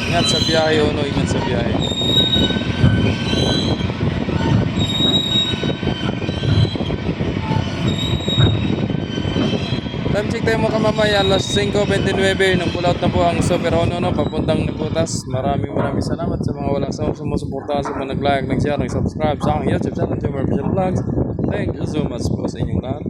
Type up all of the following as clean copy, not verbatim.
Ingat sa biyahe, Ono. Ingat sa biyahe. Time check tayo mga kamamaya, alas 5:29 nang pull out na po ang Super Ono no, papuntang Nagutas. Maraming salamat sa mga walang sawang sumusuporta, sa mga nag-like, nag-share, nag-subscribe sa aking YouTube channel, Jomar Vision Vlogs. Thank you so much po sa inyong lahat.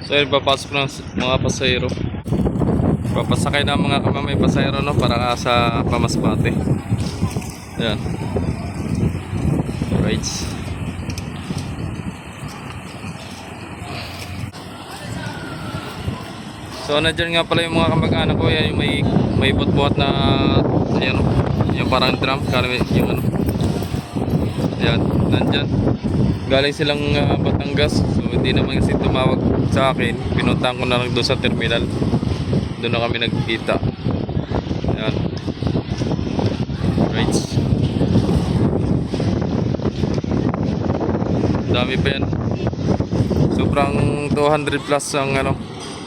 So yun, papasok ng mga pasahero. Papasakay na mga kamamay pasahero no, para nga sa Pamasbate. Ayan. Right. So nandiyan nga pala yung mga kamag-anak ko. Yan yung may bot-bot na ayan, yung parang drum. Yung ano. Ayan, nandyan. Galing silang Batangas. So hindi naman kasi tumawag sa akin. Pinuntang ko na lang doon sa terminal. Doon na kami nagkita. Ayan. Right. Dami pa yan. Sobrang 200 plus ang ano,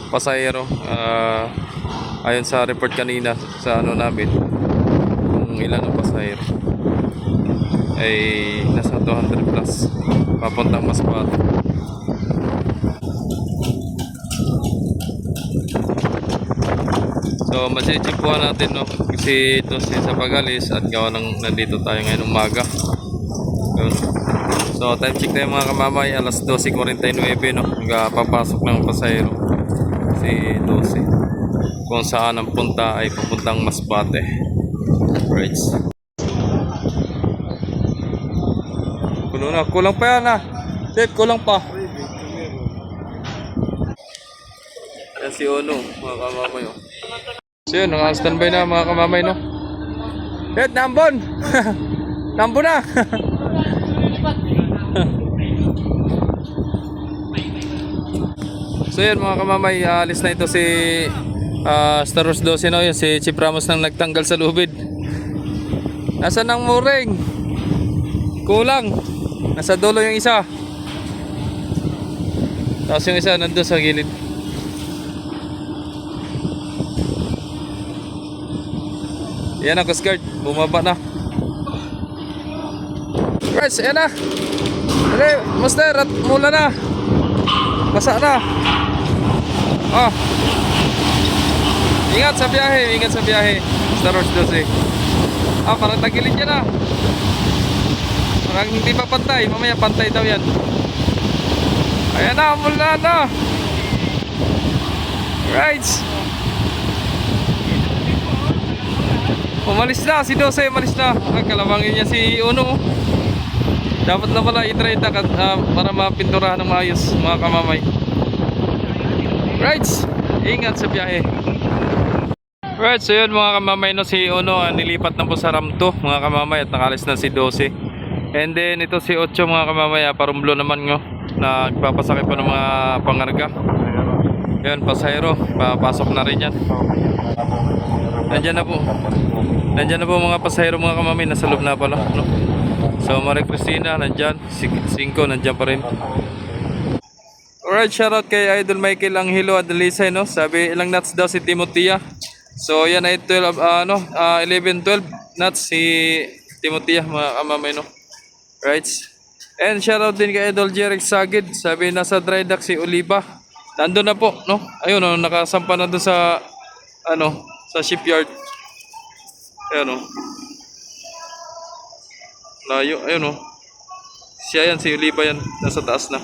pasahero. Ayon sa report kanina sa ano namin, kung ilan ang pasahero ay nasa 200 plus papuntang Masbate. So masisipuan natin no, kasi ito sa pag-alis at gawa ng nandito tayo ngayon umaga. Yun. So time check tayo mga kamamay, alas 12:49 no, papasok ng pasahero si 12 kung saan ang punta ay papuntang Masbate. Right. Kulang pa yan Dave, kulang pa. Yan si Ono, mga kamamay oh. So yun, naka-standby na mga kamamay no. Dave, nambon! Nambon na! So yun mga kamamay, alis na ito si Star Wars 12 no, yun, si Chief Ramos nang nagtanggal sa lubid. Nasaan ang muring? Kulang. Nasa dulo yung isa. Tapos yung isa nandun sa gilid. Yan ang Coast Guard, bumaba na. Guys, yan na. Dali, master, at mula na. Basa na. Ingat sa biyahe, ingat sa biyahe. Star Wars 12. Parang tagilid yan na. Parang hindi pa pantay, mamaya pantay daw yan. Ayan na, mula na. Right. Umalis na, si 12 umalis na. Kalabangin niya si Uno. Dapat na pala i-try para mapinturahan ng maayos mga kamamay. Right. Ingat sa biyahe. Right, so yun mga kamamay no, si Uno nilipat na po sa Ramto mga kamamay at nakalis na si 12. And then ito si 8 mga kamamay, parumblo naman no, nagpapasakay pa ng mga pangarga. Yan, pasahero, papasok na rin yan. Nandyan na po mga pasahero mga kamamay, nasa loob na pala no? So Maria Cristina nandyan, 5 nandyan pa rin. Alright, shoutout kay Idol Michael Angelo Adelisay no, sabi ilang nuts daw si Timothea. So yan ay 11-12 nuts si Timothea mga kamamay no. Right. And shoutout din kay Idol Jeric Sagid, sabi nasa dry dock si Oliva. Nandun na po no. Ayun no, nakasampa na doon sa ano, sa shipyard. Ayun no. Layo, ayun no. Siya yan, si Oliva yan, nasa taas na.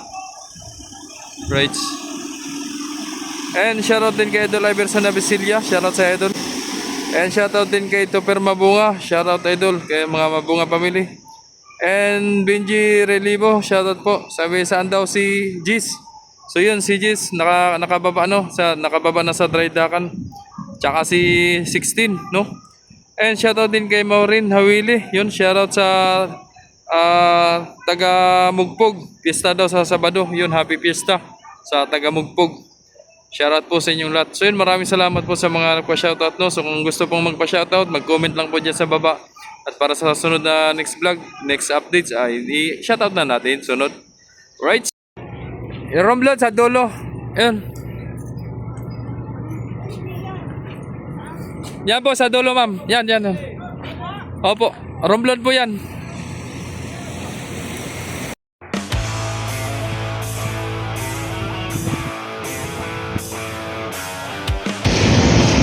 Right. And shoutout din kay Idol Iverson Navicilia, shoutout sa Idol. And shoutout din kay Topper Mabunga, shoutout Idol kay mga Mabunga family. And Benji Relivo, shoutout po. Sabi saan daw si Giz. So yun si Giz nakababa na sa dry dockan. Tsaka si 16 no. And shoutout din kay Maureen Hawili. Yun shoutout sa taga Mugpog. Fiesta daw sa Sabado. Yun, happy fiesta sa taga Mugpog. Shoutout po sa inyong lahat. So yun, maraming salamat po sa mga nagpa-shoutout no. So kung gusto pong magpa-shoutout, mag-comment lang po dyan sa baba. At para sa sunod na next vlog, next updates ay i-shoutout na natin sunod. Right? Romblon sa dulo. Ayun. Yan po sa dulo, ma'am. Yan. Opo. Romblon po yan.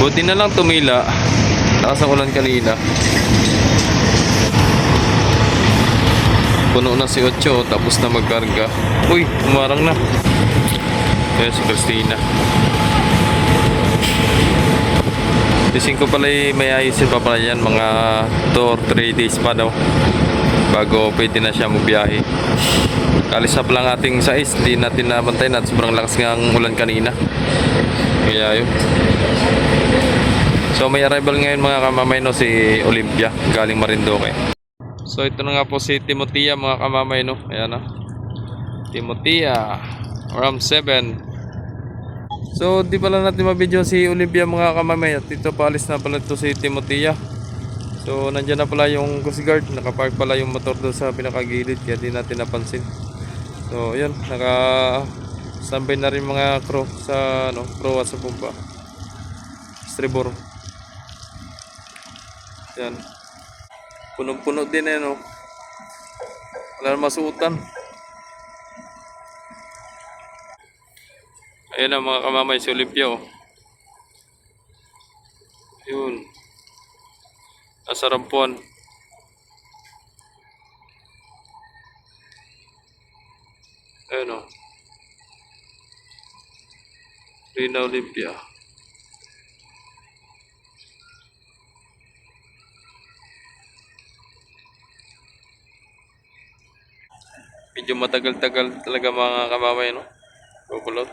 Buti na lang tumila. Lakas ang ulan kanina. Puno na si Ocho, tapos na magkarga. Uy, umarang na. Kaya si Christina. Tising ko pala may ayusin pa pala yan. Mga 2 or 3 days pa daw bago pwede na siya magbiyahe. Kalis na pa lang ating sais. Hindi natin nabantayan at sobrang lakas nga ang ulan kanina. Kaya yun. So may arrival ngayon mga kamamay no, si Olympia galing Marinduque. So ito na nga po si Timotea mga kamamay no. Ayan na. Timotea Ram 7. So di pala natin mabidyo si Olympia mga kamamay. At ito paalis na pala ito si Timotea. So nandyan na pala yung Coast Guard. Nakapark pala yung motor doon sa pinakagilid. Kaya di natin napansin. So yun. Naka-standby na rin mga crew sa crew at sa pumpa. Stribor. Yan. Punong-puno din eh no. Wala na masuotan. Ayan na mga kamamay si Olympia oh. Yun. Nasa rampuan. Ayan oh. Rina Olympia. Medyo matagal-tagal talaga mga kamamay no. Kukulot.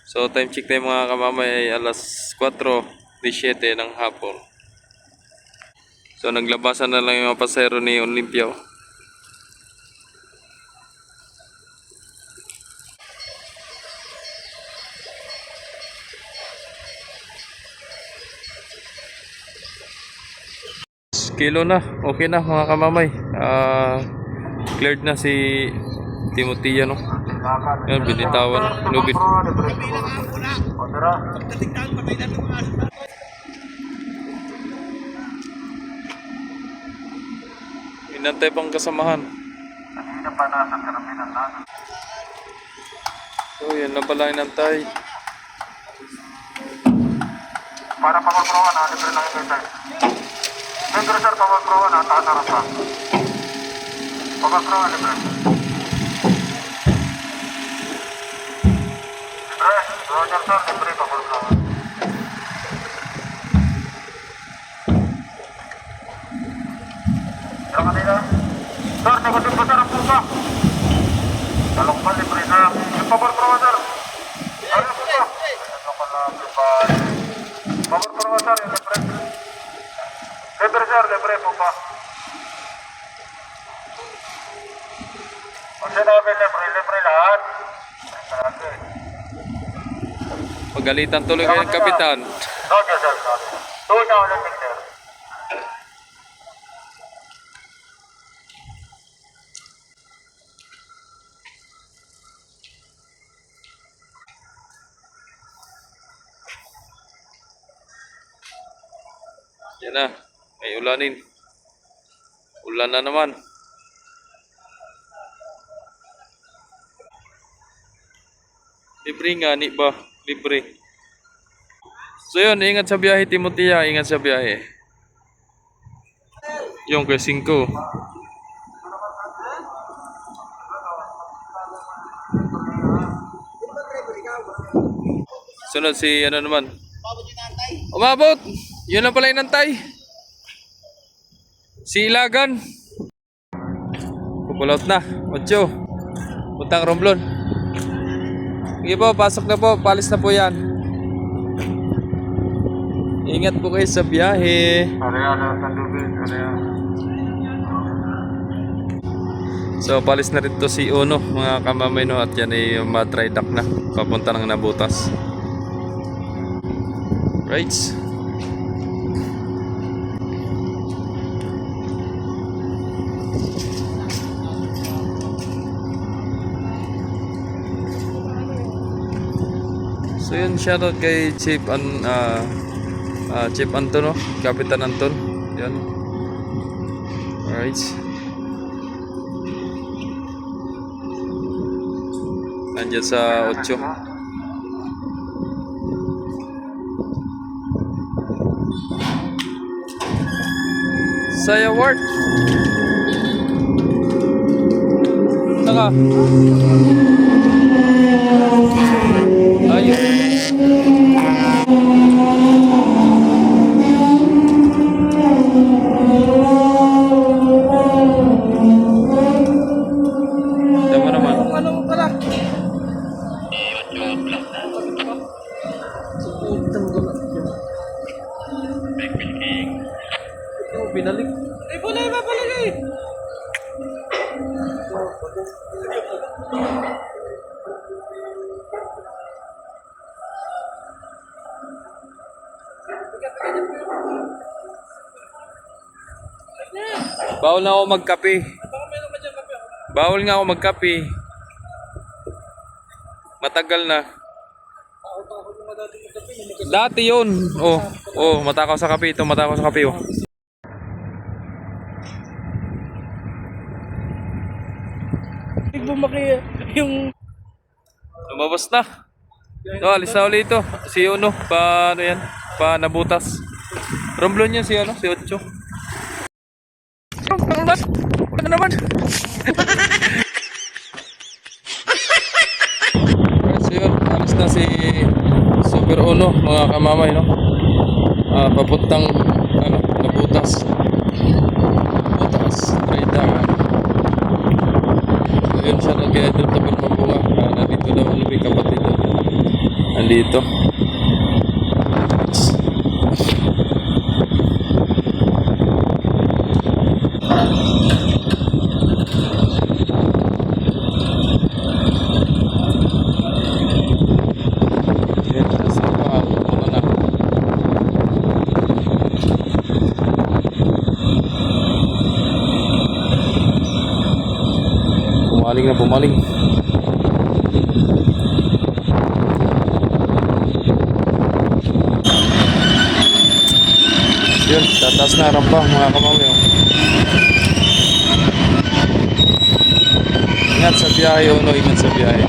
So time check tayo mga kamamay ay alas 4:17 ng hapon. So naglabasan na lang yung mga pasero ni Olympia. Kilo na, okay na mga kamamay. Cleared na si Timotea no. Yan, binitawan, inubit. Inantay pang kasamahan. So yan lang pala inantay. Para pamagprowan na, libre lang yung time. Libre sir, pamagprowan na, taas-arap pa. Pamagprowan, libre. Libre, Roger sir, libre, pamagprowan. Sir, kanina. Sir, negative ba sir ang pusa? Talong pa, libre na. Yung pamagprowan sir. Ano po ba? Ano ka na, libre. Pamagprowan sir, yung libre. Libre sir, libre po pa. Kung sinabi libre lahat. Pagalitan tuloy kayo ng kapitan. Okay sir, sorry. Tuwag na ulit sir. Yan na, may ulanin. Ulan na naman. Libre nga, ni ba? Libre. So yun, ingat sa biyahe Timotea, ingat sa biyahe. Yung kay 5. Sunod si ano naman. Umabot! Yun lang pala inantay. Si Ilagan. Pupulot na. 8. Puntang Romblon. Sige po, pasok na po. Palis na po yan. Ingat po kayo sa biyahe. So, palis na rin to si Uno, mga kamamay no. At yan ay matry duck na. Papunta ng Nabutas. Right. So yun, shoutout kay Chief Chief Anton, no? Kapitan Anton. Yan. Alright. Nandiyan sa 8. Saya Ward. Saka. Ayun. Tama naman. Ano pala? Binalik. Eh, pala ibabalik eh. Bawal na ako magkape. Baka meron ka dyan kape. Bawal nga ako magkape. Matagal na. Ako mga dati ng kape. Dati yun. Oh, matakaw sa kape. Ito, matakaw sa kape. Oh. Bumaki yung... Lumabas na. So, alis na ulit ito. Si Uno, pa ano yan? Pa nabutas. Romblon yan si ano? Si Ocho. Ano naman? So yun, alis na si Super Uno, mga kamamay, no? Papuntang ano, nabutas. Nabutas. Traidangan. So yun siya kaya doon tapos mabunga. Nandito daw ano may kapatid. Nandito. Yan, nasa pa. Ano na. Bumaling na bumaling. Yun, tatas na rampa mga kamamay. Oh. Ingat sa biyahe, Uno, ingat sa biyahe.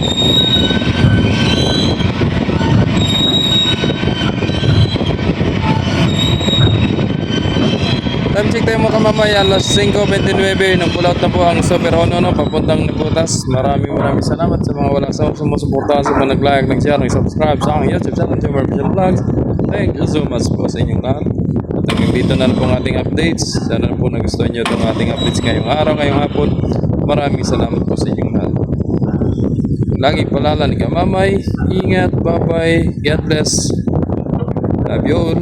Time check tayo mga kamamay, alas 5:29 nang pull out na po ang Super Uno, no, papuntang Nabutas. Maraming salamat sa mga walang sawang sumusuporta, sa mga nag-like, nag-share, nag-subscribe sa aking YouTube channel, Jomar Vision Vlogs. Thank you so much po sa inyong lahat. At hanggang dito na lang po ang ating updates. Sana po nagustuhan nyo itong ating updates ngayong araw, ngayong hapon. Maraming salamat po sa inyong lahat. Lagi palala ni kamamay. Ingat, bye-bye. God bless. Love you all.